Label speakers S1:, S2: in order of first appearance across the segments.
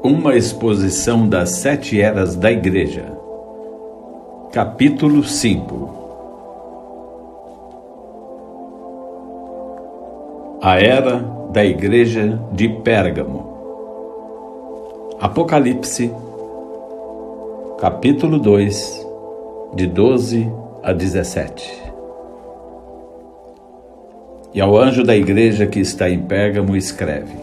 S1: Uma exposição das 7 eras da Igreja. Capítulo 5. A era da Igreja de Pérgamo. Apocalipse, capítulo 2, de 12 a 17. E ao anjo da igreja que está em Pérgamo escreve: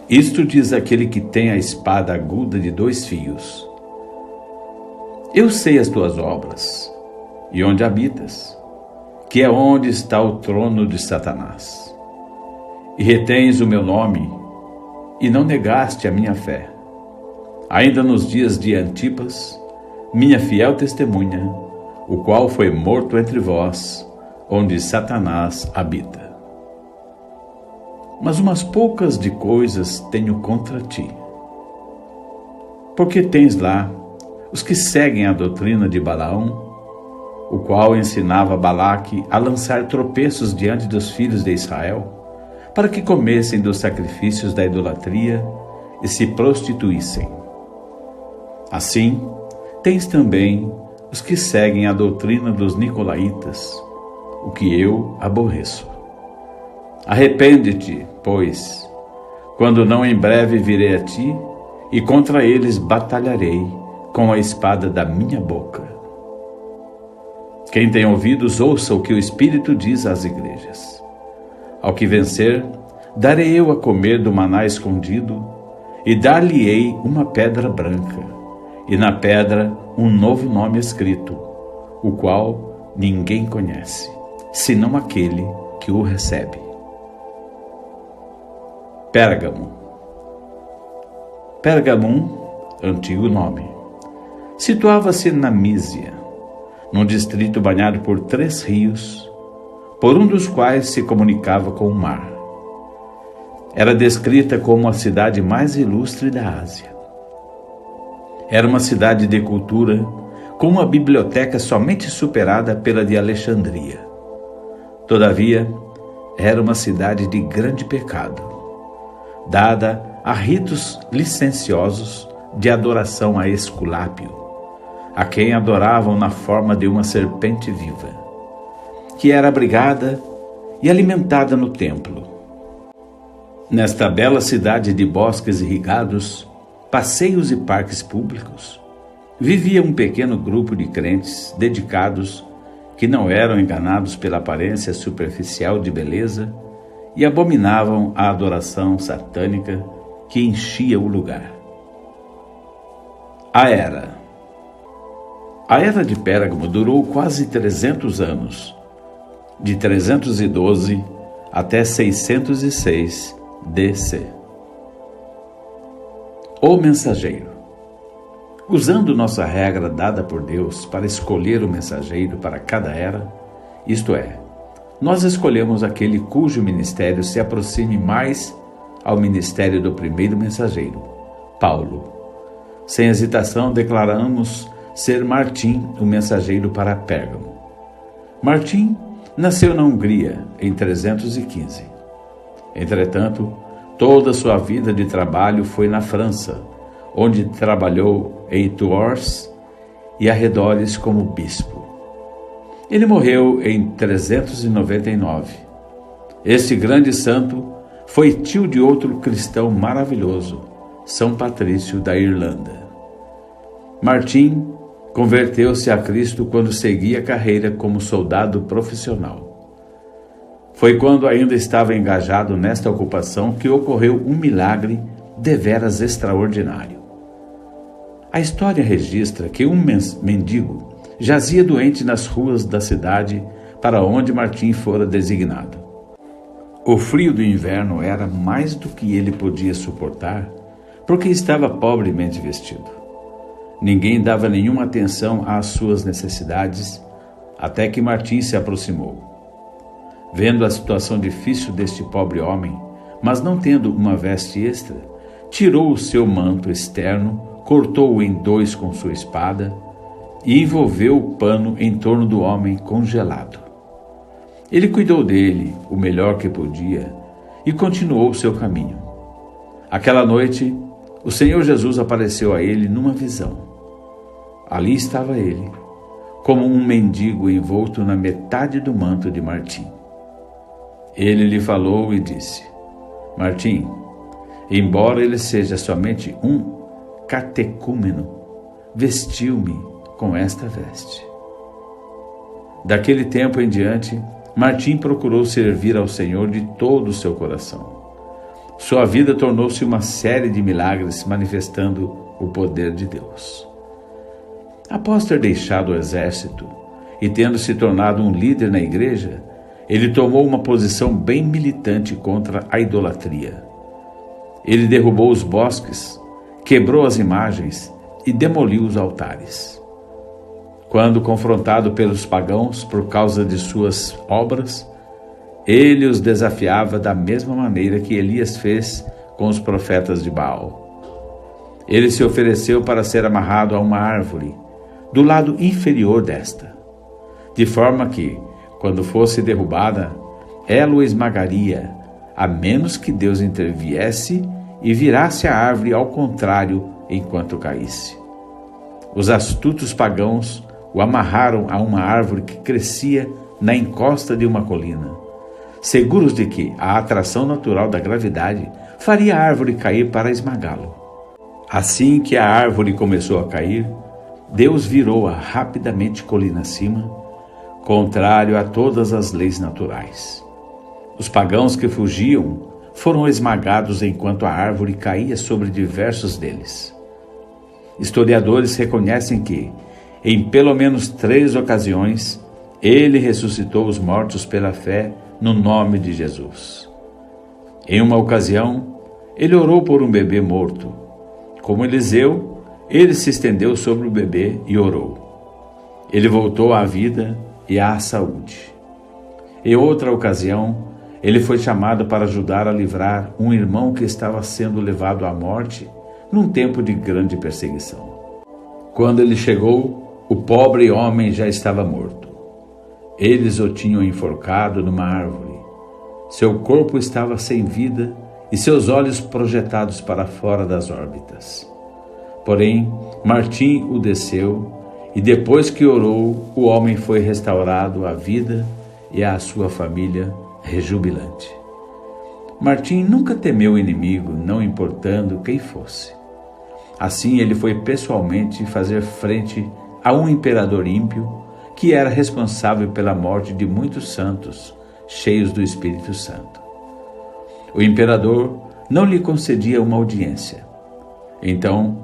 S1: Isto diz aquele que tem a espada aguda de 2 fios. Eu sei as tuas obras, e onde habitas, que é onde está o trono de Satanás. E retens o meu nome, e não negaste a minha fé. Ainda nos dias de Antipas, minha fiel testemunha, o qual foi morto entre vós, onde Satanás habita. Mas umas poucas de coisas tenho contra ti. Porque tens lá os que seguem a doutrina de Balaão, o qual ensinava Balaque a lançar tropeços diante dos filhos de Israel, para que comessem dos sacrifícios da idolatria e se prostituíssem. Assim, tens também os que seguem a doutrina dos nicolaítas, o que eu aborreço. Arrepende-te, pois, quando não em breve virei a ti, e contra eles batalharei com a espada da minha boca. Quem tem ouvidos, ouça o que o Espírito diz às igrejas. Ao que vencer, darei eu a comer do maná escondido, e dar-lhe-ei uma pedra branca, e na pedra um novo nome escrito, o qual ninguém conhece, senão aquele que o recebe. Pérgamo. Pérgamo, antigo nome, situava-se na Mísia, num distrito banhado por 3 rios, por um dos quais se comunicava com o mar. Era descrita como a cidade mais ilustre da Ásia. Era uma cidade de cultura, com uma biblioteca somente superada pela de Alexandria. Todavia, era uma cidade de grande pecado, dada a ritos licenciosos de adoração a Esculápio, a quem adoravam na forma de uma serpente viva, que era abrigada e alimentada no templo. Nesta bela cidade de bosques irrigados, passeios e parques públicos, vivia um pequeno grupo de crentes dedicados que não eram enganados pela aparência superficial de beleza e abominavam a adoração satânica que enchia o lugar. A Era de Pérgamo durou quase 300 anos, de 312 até 606 DC. O mensageiro. Usando nossa regra dada por Deus para escolher o mensageiro para cada era, isto é, nós escolhemos aquele cujo ministério se aproxime mais ao ministério do primeiro mensageiro, Paulo. Sem hesitação, declaramos ser Martim o mensageiro para Pérgamo. Martim nasceu na Hungria em 315. Entretanto, toda sua vida de trabalho foi na França, onde trabalhou em Tours e arredores como bispo. Ele morreu em 399. Este grande santo foi tio de outro cristão maravilhoso, São Patrício da Irlanda. Martim converteu-se a Cristo quando seguia a carreira como soldado profissional. Foi quando ainda estava engajado nesta ocupação que ocorreu um milagre deveras extraordinário. A história registra que um mendigo jazia doente nas ruas da cidade para onde Martim fora designado. O frio do inverno era mais do que ele podia suportar, porque estava pobremente vestido. Ninguém dava nenhuma atenção às suas necessidades, até que Martim se aproximou. Vendo a situação difícil deste pobre homem, mas não tendo uma veste extra, tirou o seu manto externo, cortou-o em 2 com sua espada e envolveu o pano em torno do homem congelado. Ele cuidou dele o melhor que podia e continuou seu caminho. Aquela noite, o Senhor Jesus apareceu a ele numa visão. Ali estava ele, como um mendigo envolto na metade do manto de Martim. Ele lhe falou e disse: Martim, embora ele seja somente um catecúmeno, vestiu-me com esta veste. Daquele tempo em diante, Martim procurou servir ao Senhor de todo o seu coração. Sua vida tornou-se uma série de milagres manifestando o poder de Deus. Após ter deixado o exército e tendo se tornado um líder na igreja, ele tomou uma posição bem militante contra a idolatria. Ele derrubou os bosques, quebrou as imagens e demoliu os altares. Quando confrontado pelos pagãos por causa de suas obras, ele os desafiava da mesma maneira que Elias fez com os profetas de Baal. Ele se ofereceu para ser amarrado a uma árvore, do lado inferior desta, de forma que, quando fosse derrubada, ela o esmagaria, a menos que Deus interviesse e virasse a árvore ao contrário enquanto caísse. Os astutos pagãos o amarraram a uma árvore que crescia na encosta de uma colina, seguros de que a atração natural da gravidade faria a árvore cair para esmagá-lo. Assim que a árvore começou a cair, Deus virou-a rapidamente colina acima, contrário a todas as leis naturais. Os pagãos que fugiam foram esmagados enquanto a árvore caía sobre diversos deles. Historiadores reconhecem que, em pelo menos 3 ocasiões, ele ressuscitou os mortos pela fé no nome de Jesus. Em uma ocasião, ele orou por um bebê morto. Como Eliseu, ele se estendeu sobre o bebê e orou. Ele voltou à vida e à saúde. Em outra ocasião, ele foi chamado para ajudar a livrar um irmão que estava sendo levado à morte num tempo de grande perseguição. Quando ele chegou, o pobre homem já estava morto. Eles o tinham enforcado numa árvore. Seu corpo estava sem vida e seus olhos projetados para fora das órbitas. Porém, Martim o desceu, e depois que orou, o homem foi restaurado à vida e à sua família rejubilante. Martim nunca temeu o inimigo, não importando quem fosse. Assim, ele foi pessoalmente fazer frente a um imperador ímpio que era responsável pela morte de muitos santos, cheios do Espírito Santo. O imperador não lhe concedia uma audiência. Então,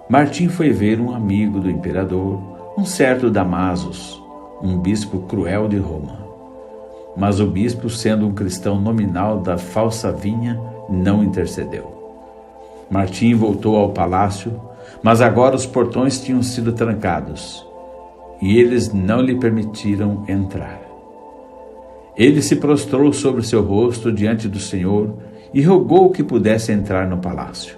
S1: Martim foi ver um amigo do imperador, um certo Damasus, um bispo cruel de Roma. Mas o bispo, sendo um cristão nominal da falsa vinha, não intercedeu. Martim voltou ao palácio, mas agora os portões tinham sido trancados, e eles não lhe permitiram entrar. Ele se prostrou sobre seu rosto diante do Senhor e rogou que pudesse entrar no palácio.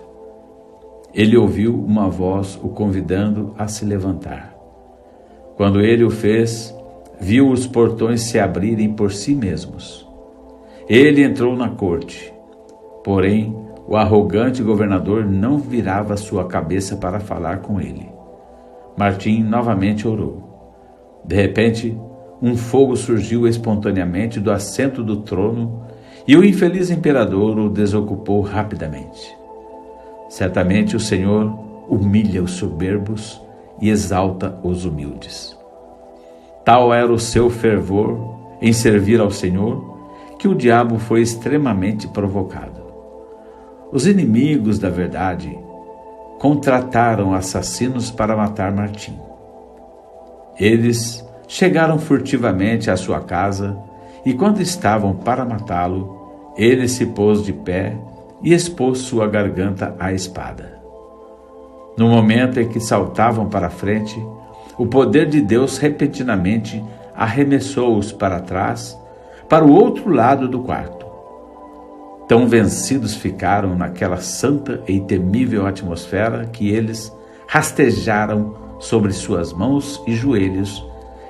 S1: Ele ouviu uma voz o convidando a se levantar. Quando ele o fez, viu os portões se abrirem por si mesmos. Ele entrou na corte, porém o arrogante governador não virava sua cabeça para falar com ele. Martim novamente orou. De repente, um fogo surgiu espontaneamente do assento do trono e o infeliz imperador o desocupou rapidamente. Certamente o Senhor humilha os soberbos e exalta os humildes. Tal era o seu fervor em servir ao Senhor, que o diabo foi extremamente provocado. Os inimigos da verdade contrataram assassinos para matar Martim. Eles chegaram furtivamente à sua casa e, quando estavam para matá-lo, ele se pôs de pé e expôs sua garganta à espada. No momento em que saltavam para a frente, o poder de Deus repentinamente arremessou-os para trás, para o outro lado do quarto. Tão vencidos ficaram naquela santa e temível atmosfera que eles rastejaram sobre suas mãos e joelhos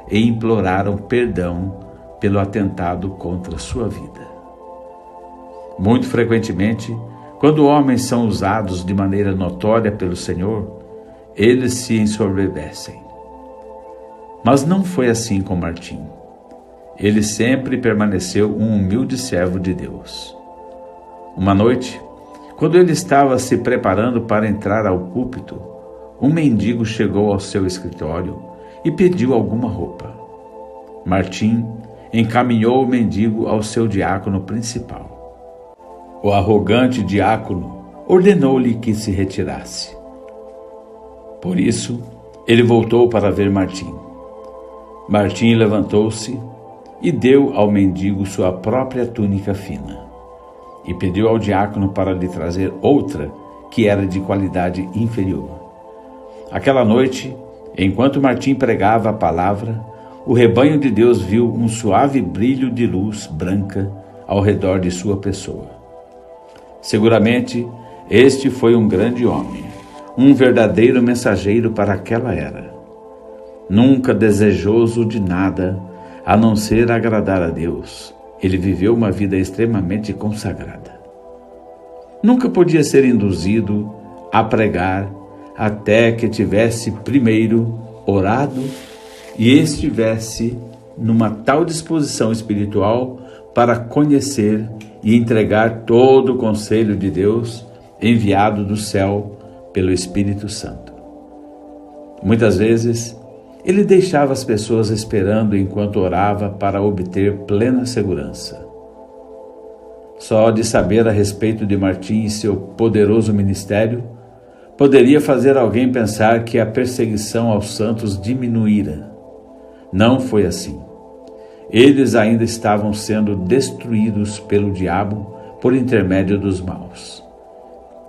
S1: e imploraram perdão pelo atentado contra sua vida. Muito frequentemente, Quando homens são usados de maneira notória pelo Senhor, eles se ensoberbecem. Mas não foi assim com Martim. Ele sempre permaneceu um humilde servo de Deus. Uma noite, quando ele estava se preparando para entrar ao púlpito, um mendigo chegou ao seu escritório e pediu alguma roupa. Martim encaminhou o mendigo ao seu diácono principal. O arrogante diácono ordenou-lhe que se retirasse. Por isso, ele voltou para ver Martim. Martim levantou-se e deu ao mendigo sua própria túnica fina, e pediu ao diácono para lhe trazer outra que era de qualidade inferior. Aquela noite, enquanto Martim pregava a palavra, o rebanho de Deus viu um suave brilho de luz branca ao redor de sua pessoa. Seguramente, este foi um grande homem, um verdadeiro mensageiro para aquela era. Nunca desejoso de nada, a não ser agradar a Deus, ele viveu uma vida extremamente consagrada. Nunca podia ser induzido a pregar até que tivesse primeiro orado e estivesse numa tal disposição espiritual para conhecer e entregar todo o conselho de Deus enviado do céu pelo Espírito Santo. Muitas vezes, ele deixava as pessoas esperando enquanto orava para obter plena segurança. Só de saber a respeito de Martim e seu poderoso ministério, poderia fazer alguém pensar que a perseguição aos santos diminuíra. Não foi assim. Eles ainda estavam sendo destruídos pelo diabo por intermédio dos maus.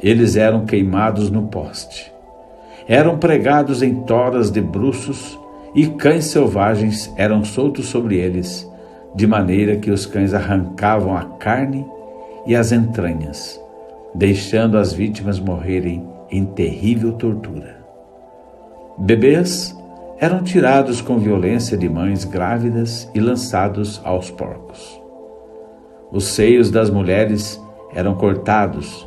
S1: Eles eram queimados no poste. Eram pregados em toras de bruços e cães selvagens eram soltos sobre eles, de maneira que os cães arrancavam a carne e as entranhas, deixando as vítimas morrerem em terrível tortura. Bebês eram tirados com violência de mães grávidas e lançados aos porcos. Os seios das mulheres eram cortados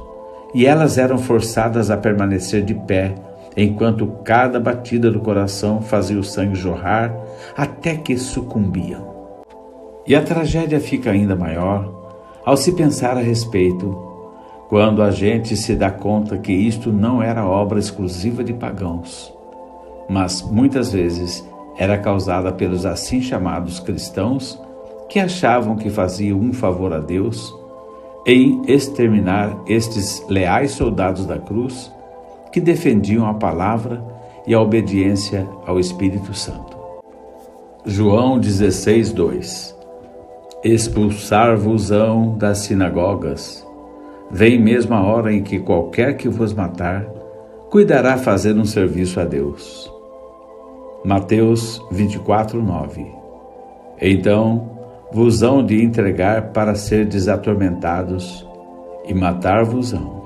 S1: e elas eram forçadas a permanecer de pé, enquanto cada batida do coração fazia o sangue jorrar até que sucumbiam. E a tragédia fica ainda maior ao se pensar a respeito, quando a gente se dá conta que isto não era obra exclusiva de pagãos, mas muitas vezes era causada pelos assim chamados cristãos que achavam que faziam um favor a Deus em exterminar estes leais soldados da cruz que defendiam a palavra e a obediência ao Espírito Santo. João 16:2 Expulsar-vos-ão das sinagogas. Vem mesmo a hora em que qualquer que vos matar, cuidará fazer um serviço a Deus. Mateus 24:9 Então vos hão de entregar para serdes atormentados e matar-vos-ão,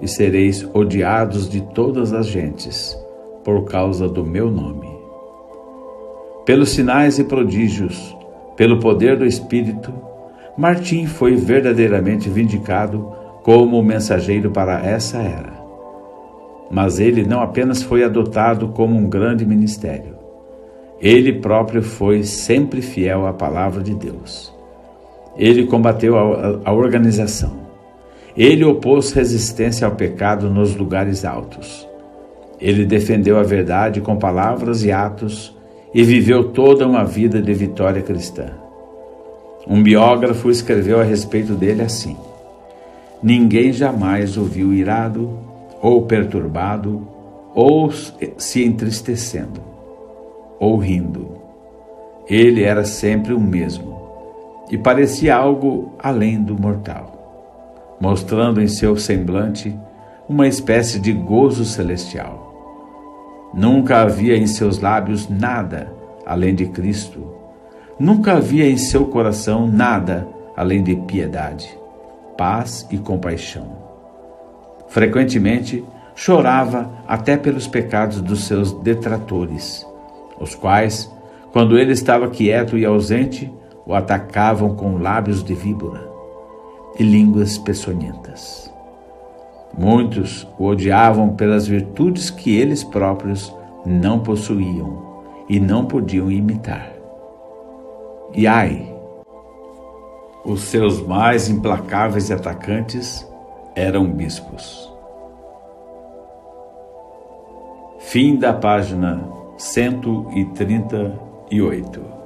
S1: e sereis odiados de todas as gentes, por causa do meu nome. Pelos sinais e prodígios, pelo poder do Espírito, Martim foi verdadeiramente vindicado como mensageiro para essa era. Mas ele não apenas foi adotado como um grande ministério. Ele próprio foi sempre fiel à palavra de Deus. Ele combateu a organização. Ele opôs resistência ao pecado nos lugares altos. Ele defendeu a verdade com palavras e atos e viveu toda uma vida de vitória cristã. Um biógrafo escreveu a respeito dele assim: ninguém jamais o viu irado, ou perturbado, ou se entristecendo, ou rindo. Ele era sempre o mesmo, e parecia algo além do mortal, mostrando em seu semblante uma espécie de gozo celestial. Nunca havia em seus lábios nada além de Cristo. Nunca havia em seu coração nada além de piedade, paz e compaixão. Frequentemente chorava até pelos pecados dos seus detratores, os quais, quando ele estava quieto e ausente, o atacavam com lábios de víbora e línguas peçonhentas. Muitos o odiavam pelas virtudes que eles próprios não possuíam e não podiam imitar. E ai, os seus mais implacáveis atacantes eram bispos. Fim da página 138.